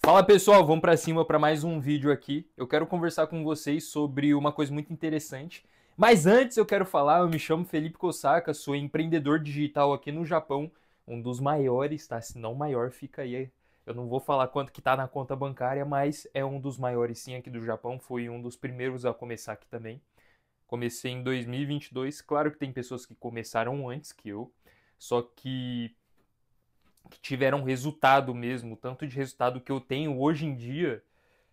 Fala pessoal, vamos para cima para mais um vídeo aqui. Eu quero conversar com vocês sobre uma coisa muito interessante. Mas antes eu quero falar, eu me chamo Felipe Kosaka, sou empreendedor digital aqui no Japão, um dos maiores, tá? Se não maior, fica aí. Eu não vou falar quanto que tá na conta bancária, mas é um dos maiores sim aqui do Japão, fui um dos primeiros a começar aqui também. Comecei em 2022, claro que tem pessoas que começaram antes que eu, só que tiveram resultado mesmo, tanto de resultado que eu tenho hoje em dia,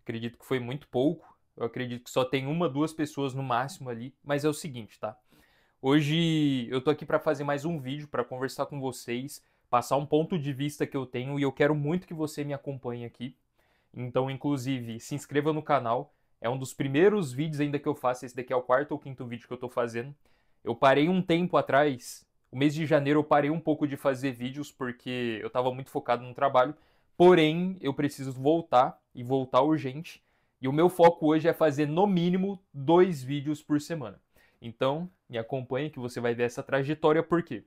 acredito que foi muito pouco. Eu acredito que só tem uma, duas pessoas no máximo ali, mas é o seguinte, tá? Hoje eu tô aqui para fazer mais um vídeo para conversar com vocês, passar um ponto de vista que eu tenho e eu quero muito que você me acompanhe aqui. Então, inclusive, se inscreva no canal. É um dos primeiros vídeos ainda que eu faço, esse daqui é o quarto ou quinto vídeo que eu tô fazendo. Eu parei um tempo atrás, o mês de janeiro eu parei um pouco de fazer vídeos porque eu estava muito focado no trabalho, porém eu preciso voltar e voltar urgente. E o meu foco hoje é fazer no mínimo 2 vídeos por semana. Então, me acompanhe que você vai ver essa trajetória, por quê?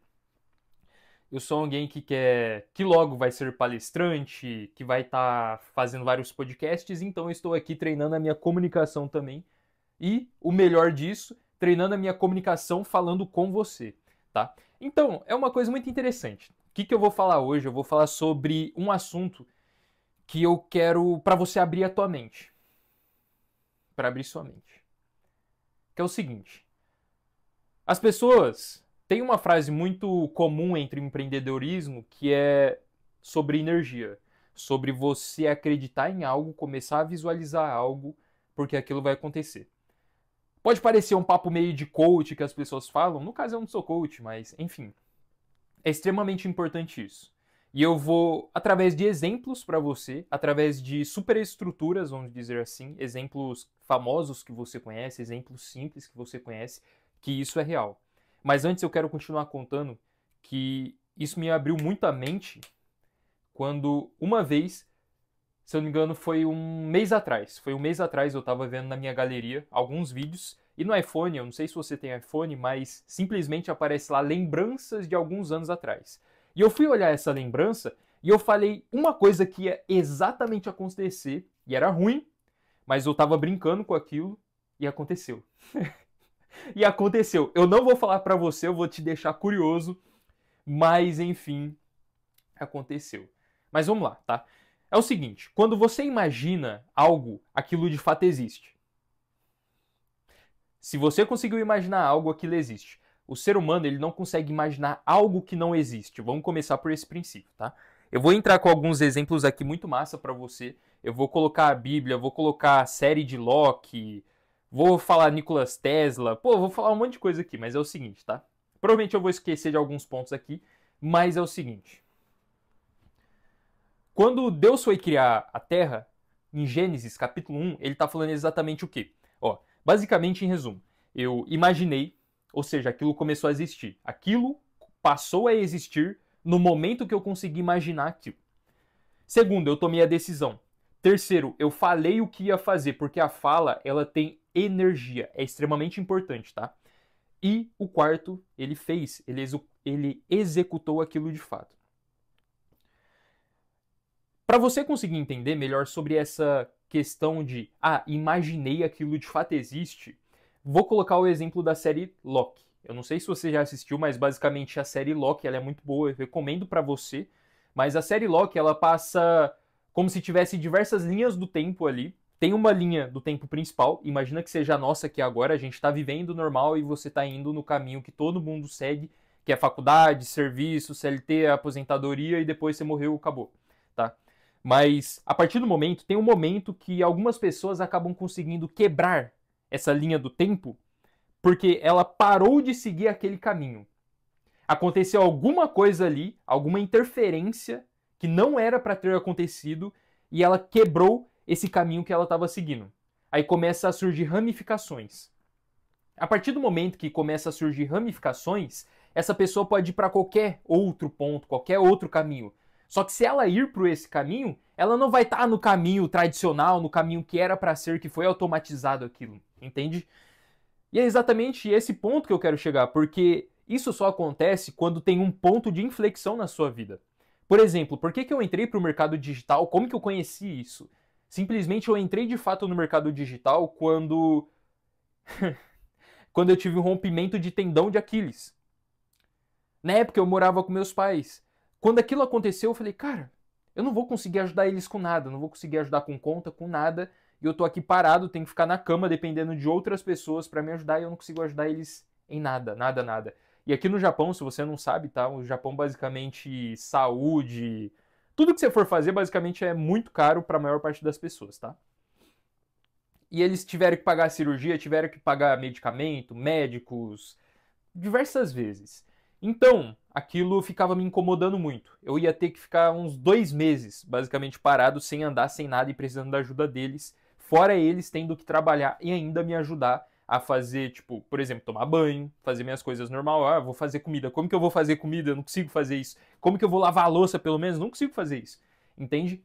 Eu sou alguém que quer, que logo vai ser palestrante, que vai estar fazendo vários podcasts, então eu estou aqui treinando a minha comunicação também. E o melhor disso, treinando a minha comunicação falando com você, tá? Então, é uma coisa muito interessante. O que eu vou falar hoje? Eu vou falar sobre um assunto que eu quero para você abrir a tua mente. Para abrir sua mente. Que é o seguinte: as pessoas têm uma frase muito comum entre o empreendedorismo que é sobre energia, sobre você acreditar em algo, começar a visualizar algo, porque aquilo vai acontecer. Pode parecer um papo meio de coach que as pessoas falam, no caso eu não sou coach, mas enfim, é extremamente importante isso. E eu vou, através de exemplos para você, através de superestruturas, vamos dizer assim, exemplos famosos que você conhece, exemplos simples que você conhece, que isso é real. Mas antes eu quero continuar contando que isso me abriu muito a mente quando uma vez, se eu não me engano, foi um mês atrás. Foi um mês atrás eu estava vendo na minha galeria alguns vídeos e no iPhone, eu não sei se você tem iPhone, mas simplesmente aparece lá lembranças de alguns anos atrás. E eu fui olhar essa lembrança e eu falei uma coisa que ia exatamente acontecer e era ruim, mas eu estava brincando com aquilo e aconteceu. E aconteceu. Eu não vou falar para você, eu vou te deixar curioso, mas enfim, aconteceu. Mas vamos lá, tá? É o seguinte, quando você imagina algo, aquilo de fato existe. Se você conseguiu imaginar algo, aquilo existe. O ser humano, ele não consegue imaginar algo que não existe. Vamos começar por esse princípio, tá? Eu vou entrar com alguns exemplos aqui muito massa para você. Eu vou colocar a Bíblia, vou colocar a série de Locke, vou falar Nikola Tesla, pô, vou falar um monte de coisa aqui, mas é o seguinte, tá? Provavelmente eu vou esquecer de alguns pontos aqui, mas é o seguinte. Quando Deus foi criar a Terra, em Gênesis capítulo 1, ele está falando exatamente o quê? Ó, basicamente, em resumo, eu imaginei, ou seja, aquilo começou a existir. Aquilo passou a existir no momento que eu consegui imaginar aquilo. Segundo, eu tomei a decisão. Terceiro, eu falei o que ia fazer, porque a fala, ela tem energia, é extremamente importante, tá? E o quarto, ele fez, ele executou aquilo de fato. Para você conseguir entender melhor sobre essa questão de, imaginei aquilo de fato existe, vou colocar o exemplo da série Loki. Eu não sei se você já assistiu, mas basicamente a série Loki ela é muito boa, eu recomendo para você. Mas a série Loki ela passa como se tivesse diversas linhas do tempo ali. Tem uma linha do tempo principal, imagina que seja a nossa aqui agora, a gente está vivendo normal e você está indo no caminho que todo mundo segue, que é faculdade, serviço, CLT, aposentadoria e depois você morreu, acabou, tá? Mas a partir do momento, tem um momento que algumas pessoas acabam conseguindo quebrar essa linha do tempo porque ela parou de seguir aquele caminho. Aconteceu alguma coisa ali, alguma interferência que não era para ter acontecido e ela quebrou esse caminho que ela estava seguindo. Aí começa a surgir ramificações. A partir do momento que começa a surgir ramificações, essa pessoa pode ir para qualquer outro ponto, qualquer outro caminho. Só que se ela ir por esse caminho, ela não vai estar no caminho tradicional, no caminho que era para ser, que foi automatizado aquilo, entende? E é exatamente esse ponto que eu quero chegar, porque isso só acontece quando tem um ponto de inflexão na sua vida. Por exemplo, por que eu entrei para o mercado digital? Como que eu conheci isso? Simplesmente eu entrei de fato no mercado digital quando eu tive um rompimento de tendão de Aquiles. Na época eu morava com meus pais. Quando aquilo aconteceu, eu falei, cara, eu não vou conseguir ajudar eles com nada, não vou conseguir ajudar com conta, com nada, e eu tô aqui parado, tenho que ficar na cama dependendo de outras pessoas para me ajudar e eu não consigo ajudar eles em nada, nada, nada. E aqui no Japão, se você não sabe, tá? O Japão basicamente saúde, tudo que você for fazer basicamente é muito caro para a maior parte das pessoas, tá? E eles tiveram que pagar cirurgia, tiveram que pagar medicamento, médicos, diversas vezes. Então, aquilo ficava me incomodando muito. Eu ia ter que ficar uns 2 meses, basicamente, parado, sem andar, sem nada e precisando da ajuda deles. Fora eles tendo que trabalhar e ainda me ajudar a fazer, tipo, por exemplo, tomar banho, fazer minhas coisas normal. Ah, vou fazer comida. Como que eu vou fazer comida? Eu não consigo fazer isso. Como que eu vou lavar a louça, pelo menos? Não consigo fazer isso. Entende?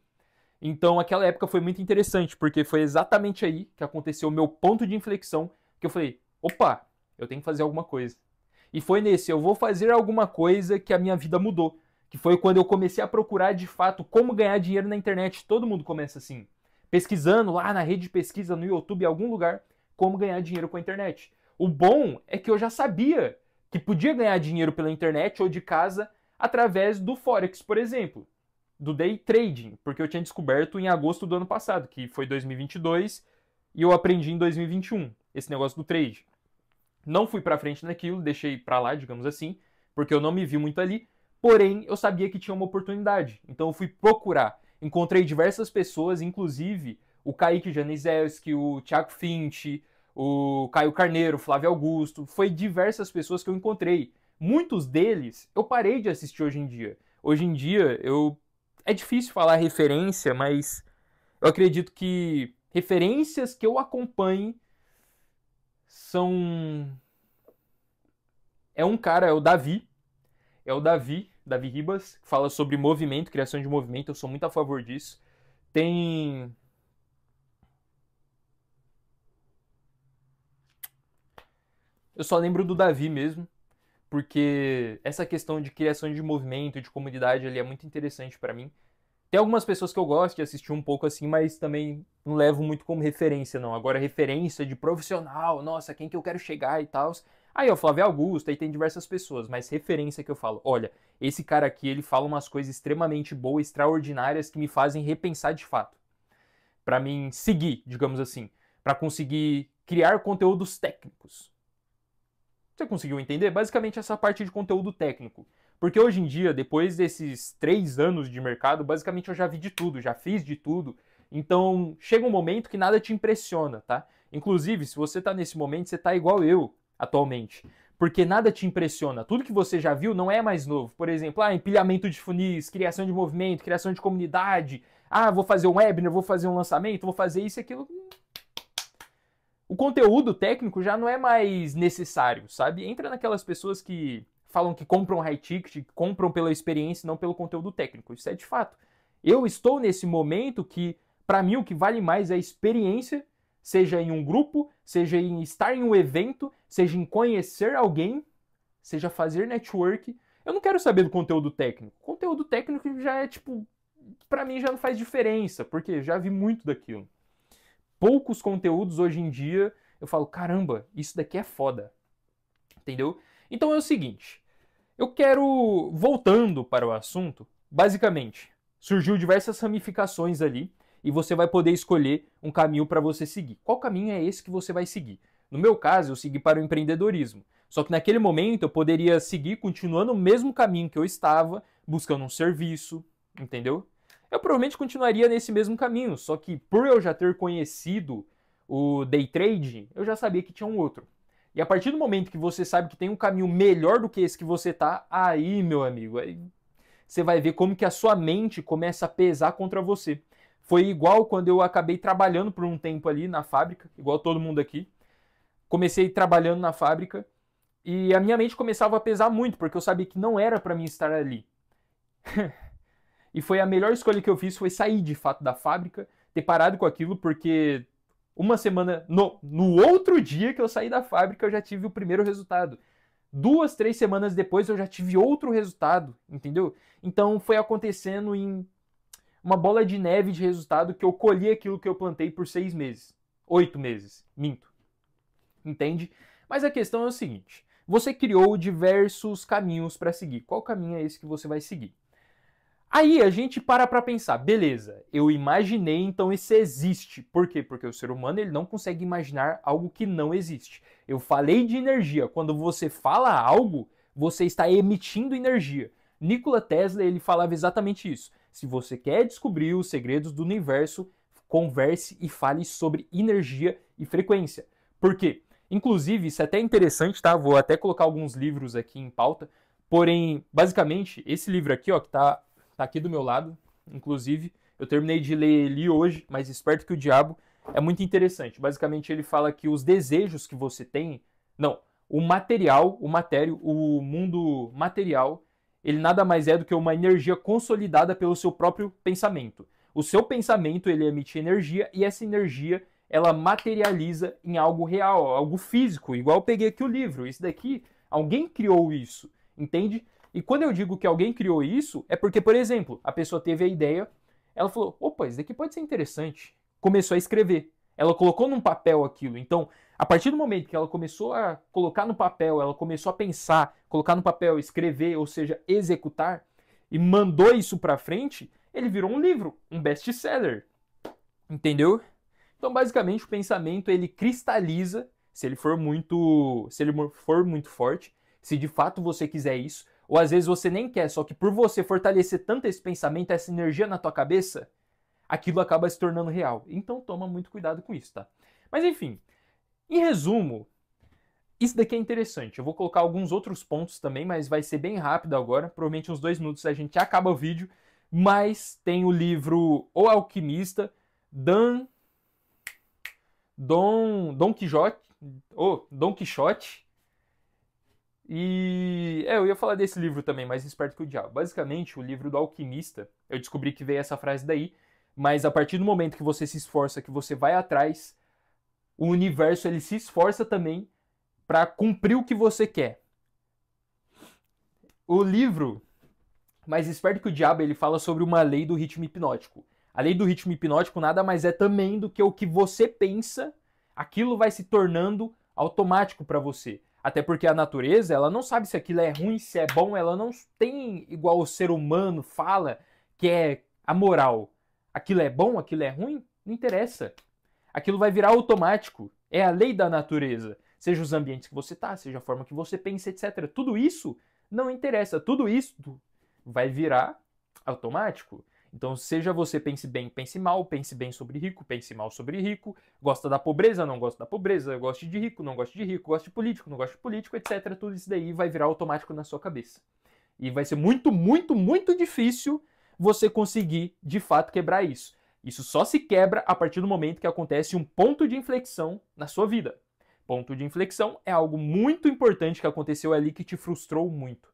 Então, aquela época foi muito interessante, porque foi exatamente aí que aconteceu o meu ponto de inflexão, que eu falei, opa, eu tenho que fazer alguma coisa. E foi nesse, eu vou fazer alguma coisa, que a minha vida mudou. Que foi quando eu comecei a procurar de fato como ganhar dinheiro na internet. Todo mundo começa assim, pesquisando lá na rede de pesquisa, no YouTube, em algum lugar, como ganhar dinheiro com a internet. O bom é que eu já sabia que podia ganhar dinheiro pela internet ou de casa através do Forex, por exemplo, do day trading, porque eu tinha descoberto em agosto do ano passado, que foi 2022, e eu aprendi em 2021, esse negócio do trade. Não fui pra frente naquilo, deixei pra lá, digamos assim, porque eu não me vi muito ali, porém eu sabia que tinha uma oportunidade, então eu fui procurar. Encontrei diversas pessoas, inclusive o Kaique Janizelski, o Thiago Finch, o Caio Carneiro, o Flávio Augusto, foi diversas pessoas que eu encontrei. Muitos deles eu parei de assistir hoje em dia. Hoje em dia é difícil falar referência, mas eu acredito que referências que eu acompanhe são... É um cara, é o Davi. É o Davi Ribas, que fala sobre movimento, criação de movimento. Eu sou muito a favor disso. Tem... Eu só lembro do Davi mesmo, porque essa questão de criação de movimento, de comunidade, ele é muito interessante pra mim. Tem algumas pessoas que eu gosto de assistir um pouco assim, mas também não levo muito como referência, não. Agora, referência de profissional, nossa, quem que eu quero chegar e tal. Aí, o Flávio Augusto, aí tem diversas pessoas, mas referência que eu falo, olha, esse cara aqui, ele fala umas coisas extremamente boas, extraordinárias, que me fazem repensar de fato. Pra mim seguir, digamos assim, pra conseguir criar conteúdos técnicos. Você conseguiu entender? Basicamente essa parte de conteúdo técnico. Porque hoje em dia, depois desses 3 anos de mercado, basicamente eu já vi de tudo, já fiz de tudo. Então, chega um momento que nada te impressiona, tá? Inclusive, se você tá nesse momento, você tá igual eu atualmente. Porque nada te impressiona. Tudo que você já viu não é mais novo. Por exemplo, empilhamento de funis, criação de movimento, criação de comunidade. Vou fazer um webinar, vou fazer um lançamento, vou fazer isso e aquilo. O conteúdo técnico já não é mais necessário, sabe? Entra naquelas pessoas que falam que compram high ticket, compram pela experiência, não pelo conteúdo técnico. Isso é de fato. Eu estou nesse momento que, para mim, o que vale mais é a experiência, seja em um grupo, seja em estar em um evento, seja em conhecer alguém, seja fazer network. Eu não quero saber do conteúdo técnico. O conteúdo técnico já é, tipo, para mim já não faz diferença, porque já vi muito daquilo. Poucos conteúdos hoje em dia, eu falo, caramba, isso daqui é foda. Entendeu? Então é o seguinte, eu quero, voltando para o assunto, basicamente, surgiu diversas ramificações ali e você vai poder escolher um caminho para você seguir. Qual caminho é esse que você vai seguir? No meu caso, eu segui para o empreendedorismo. Só que naquele momento eu poderia seguir continuando o mesmo caminho que eu estava, buscando um serviço, entendeu? Eu provavelmente continuaria nesse mesmo caminho, só que por eu já ter conhecido o day trade, eu já sabia que tinha um outro. E a partir do momento que você sabe que tem um caminho melhor do que esse que você tá, aí, meu amigo, aí você vai ver como que a sua mente começa a pesar contra você. Foi igual quando eu acabei trabalhando por um tempo ali na fábrica, igual todo mundo aqui. Comecei trabalhando na fábrica e a minha mente começava a pesar muito, porque eu sabia que não era para mim estar ali. E foi a melhor escolha que eu fiz, foi sair de fato da fábrica, ter parado com aquilo, porque uma semana, no outro dia que eu saí da fábrica, eu já tive o primeiro resultado. 2, 3 semanas depois eu já tive outro resultado, entendeu? Então foi acontecendo em uma bola de neve de resultado que eu colhi aquilo que eu plantei por 6 meses. 8 meses, minto. Entende? Mas a questão é o seguinte, você criou diversos caminhos para seguir. Qual caminho é esse que você vai seguir? Aí a gente para pensar, beleza, eu imaginei, então isso existe. Por quê? Porque o ser humano ele não consegue imaginar algo que não existe. Eu falei de energia. Quando você fala algo, você está emitindo energia. Nikola Tesla ele falava exatamente isso. Se você quer descobrir os segredos do universo, converse e fale sobre energia e frequência. Por quê? Inclusive, isso é até interessante, tá? Vou até colocar alguns livros aqui em pauta. Porém, basicamente, esse livro aqui, ó, que tá aqui do meu lado, inclusive. Eu terminei de ler ele hoje, mas Esperto que o Diabo é muito interessante. Basicamente, ele fala que os desejos que você tem... Não, o material, o mundo material, ele nada mais é do que uma energia consolidada pelo seu próprio pensamento. O seu pensamento, ele emite energia e essa energia, ela materializa em algo real, algo físico. Igual eu peguei aqui o livro. Isso daqui, alguém criou isso, entende? E quando eu digo que alguém criou isso, é porque, por exemplo, a pessoa teve a ideia, ela falou, opa, isso daqui pode ser interessante. Começou a escrever. Ela colocou num papel aquilo. Então, a partir do momento que ela começou a colocar no papel, ela começou a pensar, colocar no papel, escrever, ou seja, executar, e mandou isso pra frente, ele virou um livro, um best-seller. Entendeu? Então, basicamente, o pensamento, ele cristaliza, se ele for muito forte, se de fato você quiser isso, ou às vezes você nem quer, só que por você fortalecer tanto esse pensamento, essa energia na tua cabeça, aquilo acaba se tornando real. Então toma muito cuidado com isso, tá? Mas enfim, em resumo, isso daqui é interessante. Eu vou colocar alguns outros pontos também, mas vai ser bem rápido agora. Provavelmente uns 2 minutos a gente acaba o vídeo. Mas tem o livro O Alquimista, Don Quixote. E eu ia falar desse livro também, mais Esperto que o Diabo. Basicamente, o livro do Alquimista, eu descobri que veio essa frase daí, mas a partir do momento que você se esforça, que você vai atrás, o universo ele se esforça também para cumprir o que você quer. O livro Mais Esperto que o Diabo, ele fala sobre uma lei do ritmo hipnótico. A lei do ritmo hipnótico nada mais é também do que o que você pensa, aquilo vai se tornando automático para você. Até porque a natureza, ela não sabe se aquilo é ruim, se é bom, ela não tem igual o ser humano fala, que é a moral. Aquilo é bom, aquilo é ruim? Não interessa. Aquilo vai virar automático. É a lei da natureza. Seja os ambientes que você tá, seja a forma que você pensa, etc. Tudo isso não interessa. Tudo isso vai virar automático. Então, seja você pense bem, pense mal sobre rico, pense mal sobre rico, gosta da pobreza, não gosta da pobreza, gosta de rico, não gosta de rico, gosta de político, não gosta de político, etc. Tudo isso daí vai virar automático na sua cabeça. E vai ser muito, muito, muito difícil você conseguir, de fato, quebrar isso. Isso só se quebra a partir do momento que acontece um ponto de inflexão na sua vida. Ponto de inflexão é algo muito importante que aconteceu ali que te frustrou muito.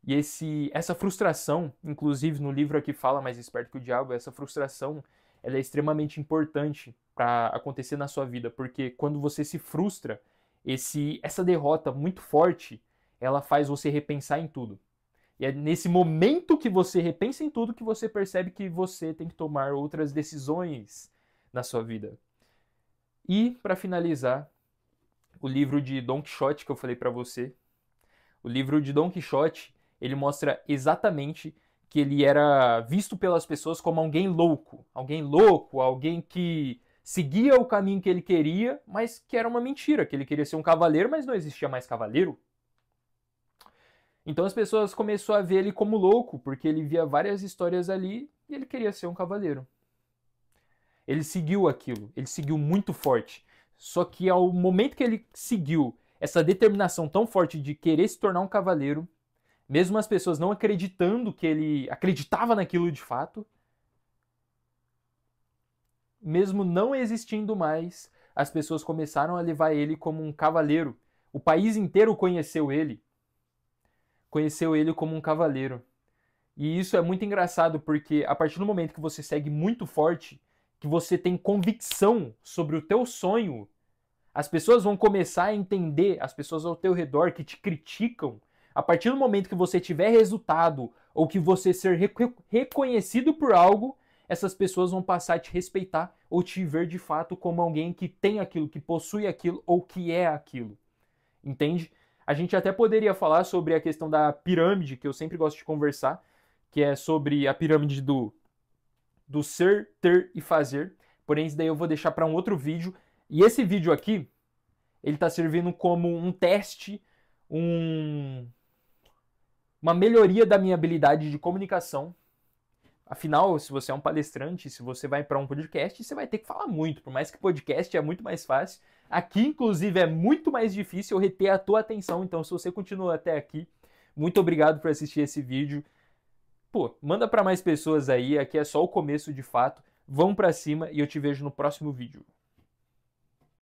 E essa frustração, inclusive no livro aqui fala Mais Esperto que o Diabo, essa frustração ela é extremamente importante para acontecer na sua vida, porque quando você se frustra, essa derrota muito forte, ela faz você repensar em tudo. E é nesse momento que você repensa em tudo que você percebe que você tem que tomar outras decisões na sua vida. E, para finalizar, o livro de Don Quixote que eu falei para você. O livro de Don Quixote, ele mostra exatamente que ele era visto pelas pessoas como alguém louco, alguém que seguia o caminho que ele queria, mas que era uma mentira, que ele queria ser um cavaleiro, mas não existia mais cavaleiro. Então as pessoas começaram a ver ele como louco, porque ele via várias histórias ali e ele queria ser um cavaleiro. Ele seguiu aquilo, ele seguiu muito forte. Só que ao momento que ele seguiu essa determinação tão forte de querer se tornar um cavaleiro, mesmo as pessoas não acreditando que ele acreditava naquilo de fato, mesmo não existindo mais, as pessoas começaram a levar ele como um cavaleiro. O país inteiro conheceu ele como um cavaleiro. E isso é muito engraçado porque a partir do momento que você segue muito forte, que você tem convicção sobre o teu sonho, As pessoas vão começar a entender, as pessoas ao teu redor que te criticam, a partir do momento que você tiver resultado ou que você ser reconhecido por algo, essas pessoas vão passar a te respeitar ou te ver de fato como alguém que tem aquilo, que possui aquilo ou que é aquilo. Entende? A gente até poderia falar sobre a questão da pirâmide, que eu sempre gosto de conversar, que é sobre a pirâmide do ser, ter e fazer. Porém, isso daí eu vou deixar para um outro vídeo. E esse vídeo aqui, ele está servindo como um teste, uma melhoria da minha habilidade de comunicação. Afinal, se você é um palestrante, se você vai para um podcast, você vai ter que falar muito. Por mais que podcast é muito mais fácil. Aqui, inclusive, é muito mais difícil eu reter a tua atenção. Então, se você continua até aqui, muito obrigado por assistir esse vídeo. Pô, manda para mais pessoas aí. Aqui é só o começo de fato. Vão para cima e eu te vejo no próximo vídeo.